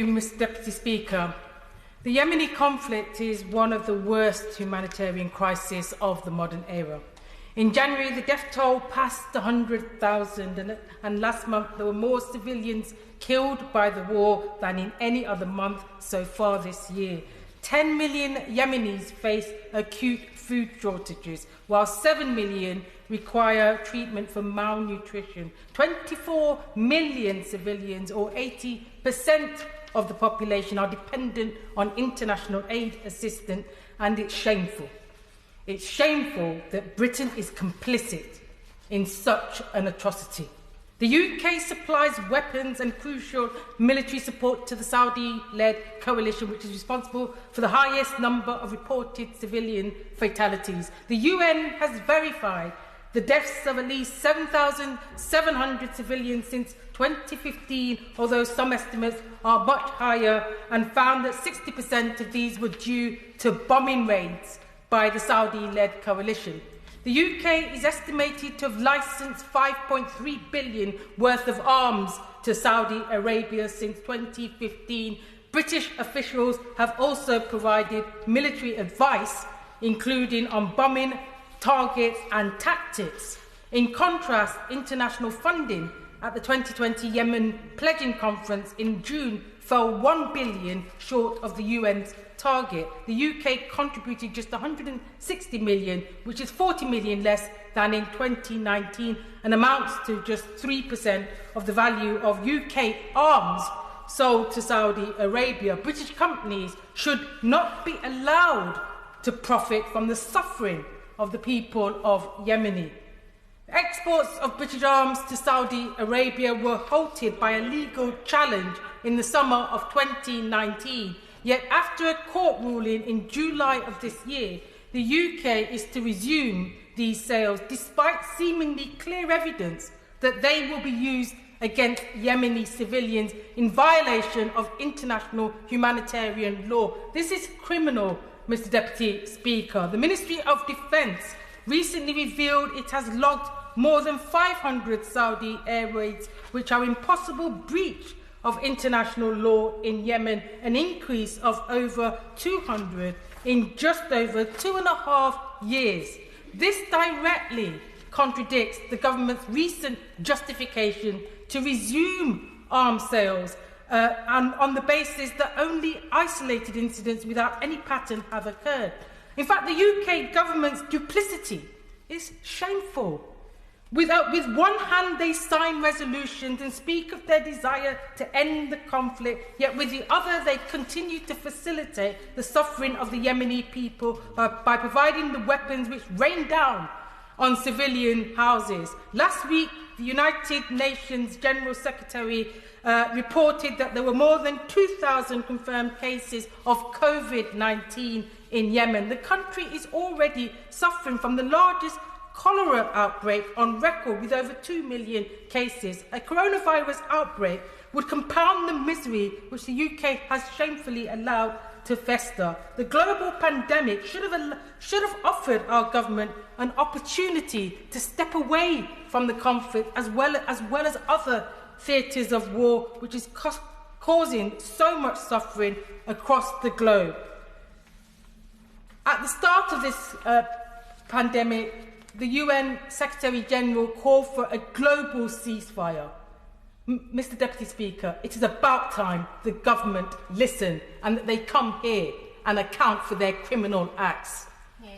Mr. Deputy Speaker. The Yemeni conflict is one of the worst humanitarian crises of the modern era. In January, the death toll passed 100,000, and last month there were more civilians killed by the war than in any other month so far this year. 10 million Yemenis face acute food shortages, while 7 million require treatment for malnutrition. 24 million civilians, or 80% of the population, are dependent on international aid assistance, and it's shameful. It's shameful that Britain is complicit in such an atrocity. The UK supplies weapons and crucial military support to the Saudi-led coalition, which is responsible for the highest number of reported civilian fatalities. The UN has verified the deaths of at least 7,700 civilians since 2015, although some estimates are much higher, and found that 60% of these were due to bombing raids by the Saudi-led coalition. The UK is estimated to have licensed $5.3 billion worth of arms to Saudi Arabia since 2015. British officials have also provided military advice, including on bombing targets and tactics. In contrast, international funding at the 2020 Yemen Pledging Conference in June fell $1 billion short of the UN's target. The UK contributed just $160 million, which is $40 million less than in 2019, and amounts to just 3% of the value of UK arms sold to Saudi Arabia. British companies should not be allowed to profit from the suffering of the people of Yemeni. Exports of British arms to Saudi Arabia were halted by a legal challenge in the summer of 2019. Yet after a court ruling in July of this year, the UK is to resume these sales despite seemingly clear evidence that they will be used against Yemeni civilians in violation of international humanitarian law. This is criminal, Mr. Deputy Speaker. The Ministry of Defence recently revealed it has logged more than 500 Saudi air raids, which are impossible breach of international law in Yemen, an increase of over 200 in just over 2.5 years. This directly contradicts the government's recent justification to resume arms sales, and on the basis that only isolated incidents without any pattern have occurred. In fact, the UK government's duplicity is shameful. With one hand, they sign resolutions and speak of their desire to end the conflict, yet with the other, they continue to facilitate the suffering of the Yemeni people by providing the weapons which rain down on civilian houses. Last week, the United Nations General Secretary reported that there were more than 2,000 confirmed cases of COVID-19 in Yemen. The country is already suffering from the largest cholera outbreak on record, with over 2 million cases. A coronavirus outbreak would compound the misery which the UK has shamefully allowed to fester. The global pandemic should have offered our government an opportunity to step away from the conflict, as well as other theatres of war, which is causing so much suffering across the globe. At the start of this pandemic, the UN Secretary-General called for a global ceasefire. Mr. Deputy Speaker, it is about time the government listen and that they come here and account for their criminal acts. Yeah.